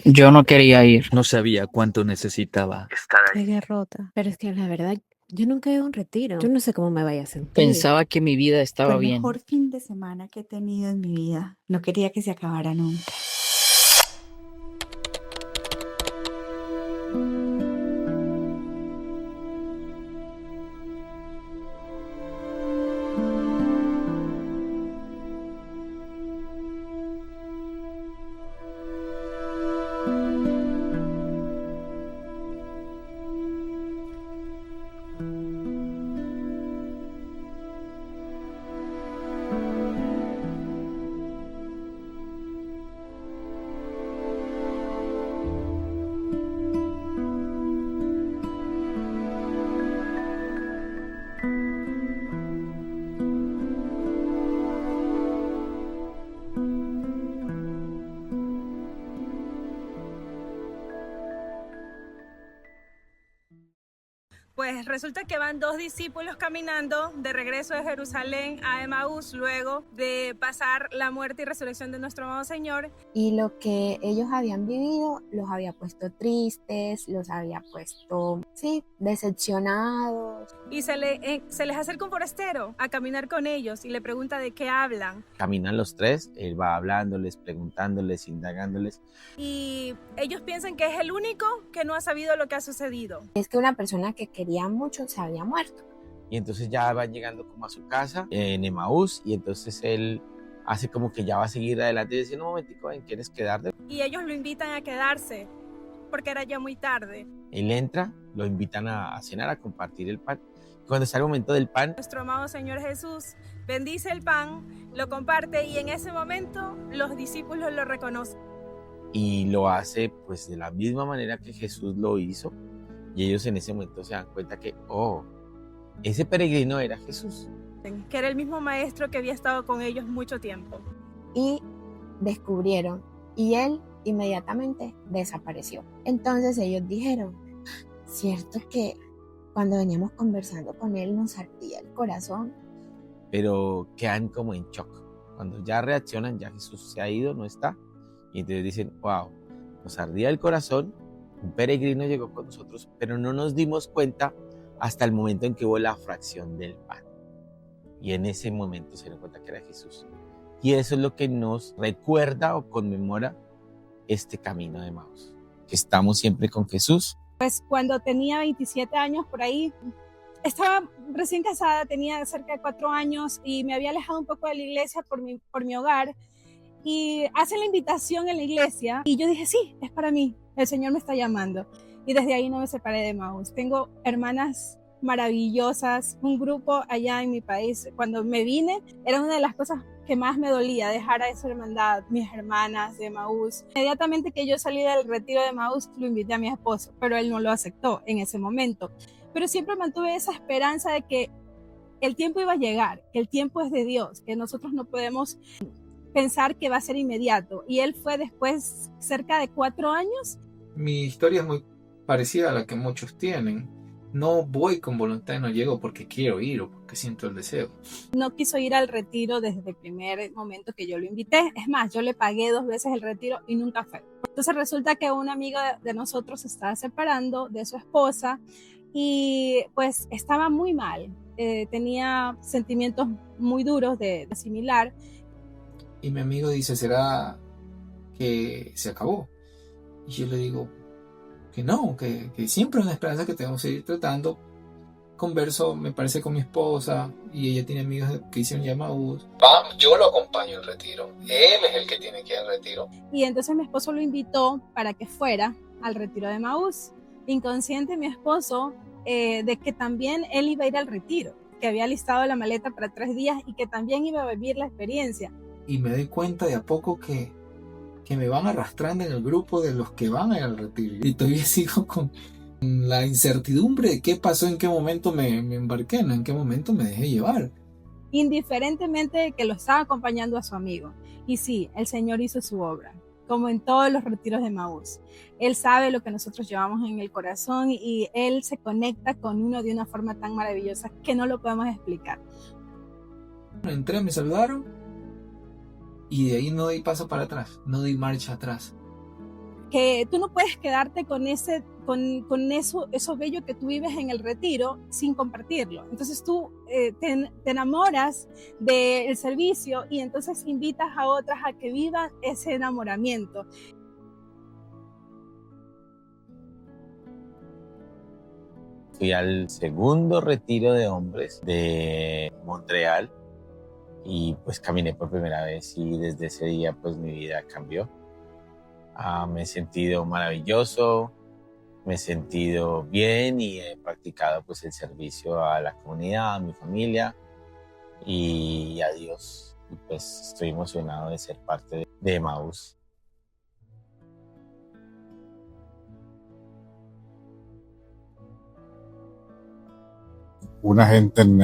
Yo no quería ir. No sabía cuánto necesitaba. Qué derrota. Pero es que la verdad, yo nunca he ido a un retiro. Yo no sé cómo me vaya a sentir. Pensaba que mi vida Fue estaba el bien. mejor fin de semana que he tenido en mi vida. No quería que se acabara nunca. Pues resulta que van dos discípulos caminando de regreso de Jerusalén a Emaús luego de pasar la muerte y resurrección de nuestro amado Señor. Y lo que ellos habían vivido los había puesto tristes, los había puesto, sí, decepcionados. Y se les acerca un forastero a caminar con ellos y le pregunta de qué hablan. Caminan los tres, él va hablándoles, preguntándoles, indagándoles. Y ellos piensan que es el único que no ha sabido lo que ha sucedido. Es que una persona que quería mucho se había muerto. Y entonces ya van llegando como a su casa en Emaús y entonces él hace como que ya va a seguir adelante y dice, no, un momentico, ¿en quieres quedarte? Y ellos lo invitan a quedarse porque era ya muy tarde. Él entra, lo invitan a cenar, a compartir el pan. Cuando está el momento del pan, Nuestro amado Señor Jesús bendice el pan, lo comparte y en ese momento los discípulos lo reconocen. y lo hace pues de la misma manera que Jesús lo hizo. Y ellos en ese momento se dan cuenta que, oh, ese peregrino era Jesús. Que era el mismo maestro que había estado con ellos mucho tiempo. Y descubrieron, y él inmediatamente desapareció. Entonces ellos dijeron, cierto que cuando veníamos conversando con él nos ardía el corazón. Pero quedan como en shock. Cuando ya reaccionan, ya Jesús se ha ido, no está. Y entonces dicen, wow, nos ardía el corazón, un peregrino llegó con nosotros, pero no nos dimos cuenta hasta el momento en que hubo la fracción del pan. Y en ese momento se dieron cuenta que era Jesús. Y eso es lo que nos recuerda o conmemora este camino de Emaús. Que estamos siempre con Jesús. Pues cuando tenía 27 años por ahí, estaba recién casada, tenía cerca de 4 años y me había alejado un poco de la iglesia por mi hogar. Y hacen la invitación en la iglesia y yo dije, sí, es para mí, el Señor me está llamando. Y desde ahí no me separé de Emaús. Tengo hermanas maravillosas, un grupo allá en mi país. Cuando me vine, era una de las cosas que más me dolía, dejar a esa hermandad, mis hermanas de Emaús. Inmediatamente que yo salí del retiro de Emaús, lo invité a mi esposo, pero él no lo aceptó en ese momento. Pero siempre mantuve esa esperanza de que el tiempo iba a llegar, que el tiempo es de Dios, que nosotros no podemos pensar que va a ser inmediato. Y él fue después cerca de 4 años. Mi historia es muy parecida a la que muchos tienen. No voy con voluntad, no llego porque quiero ir o porque siento el deseo. No quiso ir al retiro desde el primer momento que yo lo invité. Es más, yo le pagué 2 veces el retiro y nunca fue. Entonces resulta que una amiga de nosotros se estaba separando de su esposa y pues estaba muy mal. Tenía sentimientos muy duros de asimilar. Y mi amigo dice, ¿será que se acabó? Y yo le digo que no, que siempre hay una esperanza que tenemos que seguir tratando. Converso, me parece, con mi esposa y ella tiene amigas que hicieron Emaús. Yo lo acompaño al retiro, él es el que tiene que ir al retiro. Y entonces mi esposo lo invitó para que fuera al retiro de Emaús. Inconsciente mi esposo de que también él iba a ir al retiro, que había listado la maleta para 3 días y que también iba a vivir la experiencia. Y me doy cuenta de a poco que me van arrastrando en el grupo de los que van al retiro. Y todavía sigo con la incertidumbre de qué pasó, en qué momento me embarqué, en qué momento me dejé llevar. Indiferentemente de que lo estaba acompañando a su amigo. Y sí, el Señor hizo su obra, como en todos los retiros de Emaús. Él sabe lo que nosotros llevamos en el corazón y Él se conecta con uno de una forma tan maravillosa que no lo podemos explicar. Entré, me saludaron y de ahí no di paso para atrás, no di marcha atrás. que tú no puedes quedarte con eso bello que tú vives en el retiro sin compartirlo. Entonces tú te enamoras del servicio y entonces invitas a otras a que vivan ese enamoramiento. Fui al segundo retiro de hombres de Montreal y pues caminé por primera vez y desde ese día pues mi vida cambió. Me he sentido maravilloso, me he sentido bien y he practicado pues el servicio a la comunidad, a mi familia y a Dios. Y pues estoy emocionado de ser parte de Emaús. Una gente en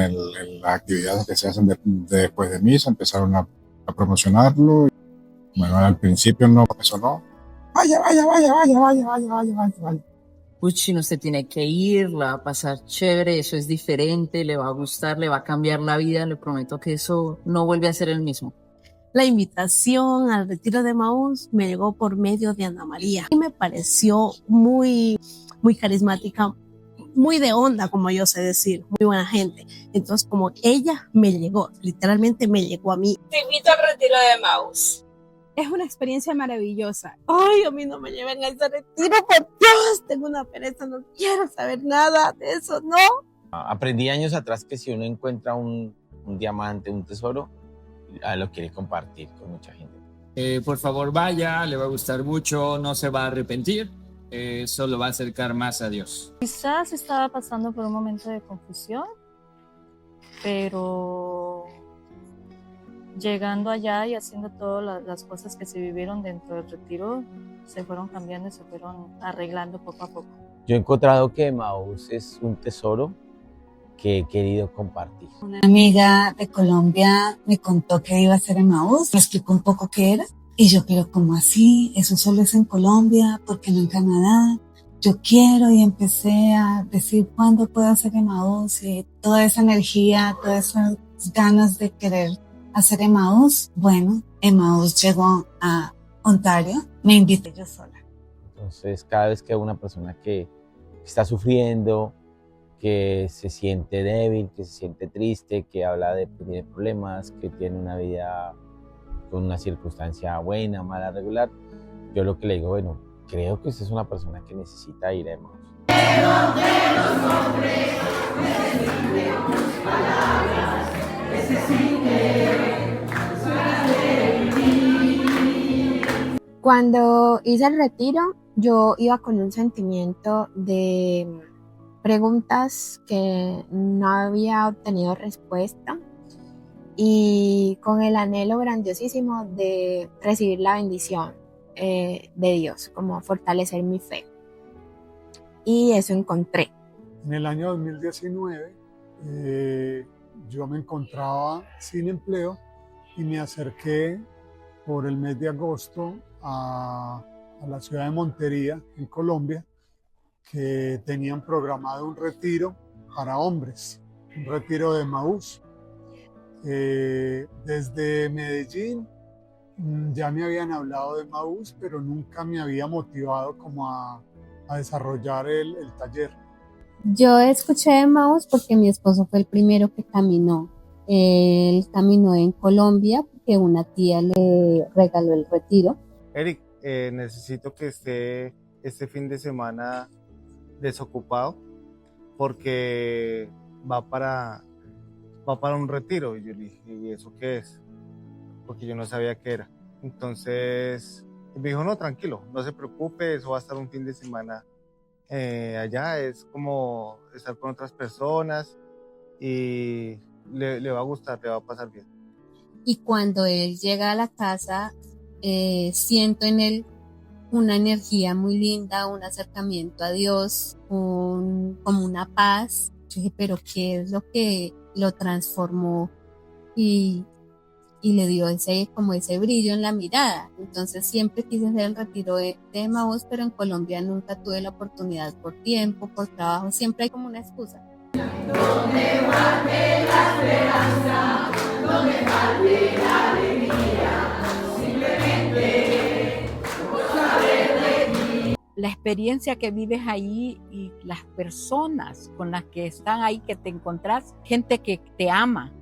las actividades que se hacen después de misa empezaron a promocionarlo. Bueno, al principio no sonó. Vaya. Puchin, usted tiene que ir, la va a pasar chévere, eso es diferente, le va a gustar, le va a cambiar la vida, le prometo que eso no vuelve a ser el mismo. La invitación al retiro de Emaús me llegó por medio de Ana María y me pareció muy carismática, muy de onda, como yo sé decir, muy buena gente. Entonces, como ella me llegó, literalmente me llegó a mí. Te invito al retiro de Emaús. Es una experiencia maravillosa. Ay, a mí no me lleven a ese retiro, por Dios, tengo una pereza, no quiero saber nada de eso, no. Aprendí años atrás que si uno encuentra un diamante, un tesoro, lo quiere compartir con mucha gente. Por favor vaya, le va a gustar mucho, no se va a arrepentir, solo va a acercar más a Dios. Quizás estaba pasando por un momento de confusión, pero llegando allá y haciendo todas las cosas que se vivieron dentro del retiro, se fueron cambiando y se fueron arreglando poco a poco. Yo he encontrado que Emaús es un tesoro que he querido compartir. Una amiga de Colombia me contó que iba a ser Emaús, me explicó un poco qué era y yo, pero ¿cómo así? Eso solo es en Colombia, ¿por qué no en Canadá? Yo quiero, y empecé a decir cuándo puedo hacer Emaús y toda esa energía, todas esas ganas de querer hacer Emaús. Bueno, Emaús llegó a Ontario, me invité yo sola. Entonces, cada vez que una persona que está sufriendo, que se siente débil, que se siente triste, que habla de que tiene problemas, que tiene una vida con una circunstancia buena, mala, regular, yo lo que le digo, bueno, creo que usted es una persona que necesita ir a Emaús. Cuando hice el retiro, yo iba con un sentimiento de preguntas que no había obtenido respuesta y con el anhelo grandiosísimo de recibir la bendición de Dios, como fortalecer mi fe. Y eso encontré. En el año 2019 yo me encontraba sin empleo y me acerqué por el mes de agosto a la ciudad de Montería, en Colombia, que tenían programado un retiro para hombres, un retiro de Emaús. Desde Medellín ya me habían hablado de Emaús, pero nunca me había motivado como a desarrollar el taller. Yo escuché de Emaús porque mi esposo fue el primero que caminó. Él caminó en Colombia porque una tía le regaló el retiro. Eric, necesito que esté este fin de semana desocupado porque va para un retiro. Y yo le dije, ¿y eso qué es? Porque yo no sabía qué era. Entonces me dijo, no, tranquilo, no se preocupe, eso va a estar un fin de semana allá, es como estar con otras personas y le va a gustar, le va a pasar bien. Y cuando él llega a la casa, siento en él una energía muy linda, un acercamiento a Dios, como una paz. Yo dije, pero ¿qué es lo que lo transformó y le dio ese brillo en la mirada? Entonces siempre quise hacer el retiro de Emaús, pero en Colombia nunca tuve la oportunidad por tiempo, por trabajo, siempre hay como una excusa. Donde falte la esperanza, donde falte la alegría, simplemente por saber de ti. la experiencia que vives ahí y las personas con las que están ahí, que te encontrás, gente que te ama.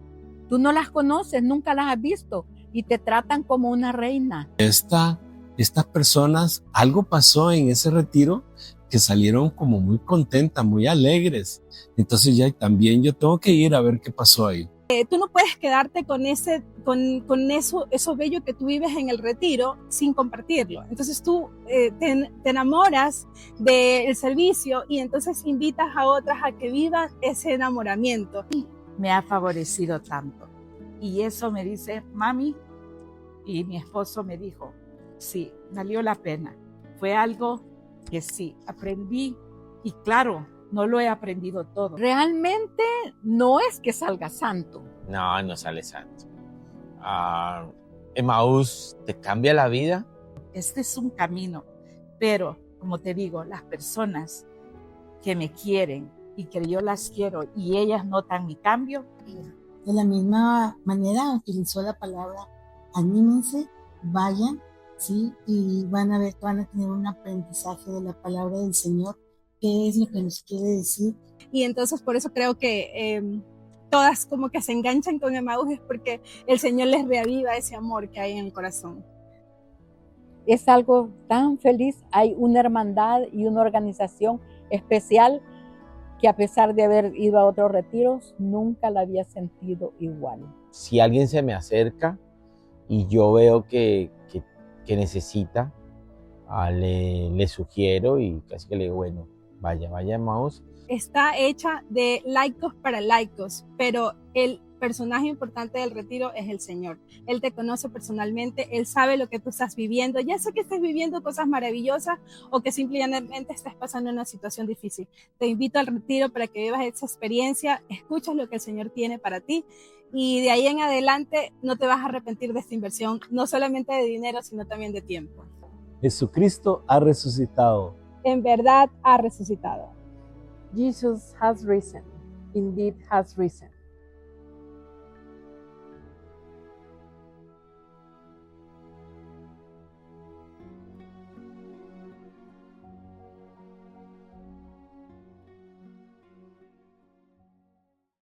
Tú no las conoces, nunca las has visto y te tratan como una reina. Estas personas, algo pasó en ese retiro que salieron como muy contentas, muy alegres. Entonces ya también yo tengo que ir a ver qué pasó ahí. Tú no puedes quedarte con eso bello que tú vives en el retiro sin compartirlo. Entonces tú te enamoras del servicio y entonces invitas a otras a que vivan ese enamoramiento. Me ha favorecido tanto. Y eso me dice mami, y mi esposo me dijo, sí, valió la pena. Fue algo que sí, aprendí y claro, no lo he aprendido todo. Realmente no es que salga santo. No, no sale santo. Emaús te cambia la vida. Este es un camino, pero como te digo, las personas que me quieren y que yo las quiero y ellas notan mi cambio. De la misma manera utilizó la palabra anímense, vayan, ¿sí? Y van a tener un aprendizaje de la palabra del Señor, qué es lo que nos quiere decir. Y entonces por eso creo que todas como que se enganchan con Emaús, es porque el Señor les reaviva ese amor que hay en el corazón. Es algo tan feliz, hay una hermandad y una organización especial que a pesar de haber ido a otros retiros, nunca la había sentido igual. Si alguien se me acerca y yo veo que necesita, le sugiero y casi que le digo, bueno, vaya a Emaús. Está hecha de laicos para laicos, pero el personaje importante del retiro es el Señor. Él te conoce personalmente, Él sabe lo que tú estás viviendo, ya sea que estés viviendo cosas maravillosas o que simplemente estés pasando una situación difícil. Te invito al retiro para que vivas esa experiencia, escuches lo que el Señor tiene para ti y de ahí en adelante no te vas a arrepentir de esta inversión, no solamente de dinero, sino también de tiempo. Jesucristo ha resucitado. En verdad ha resucitado. Jesus has risen, indeed has risen.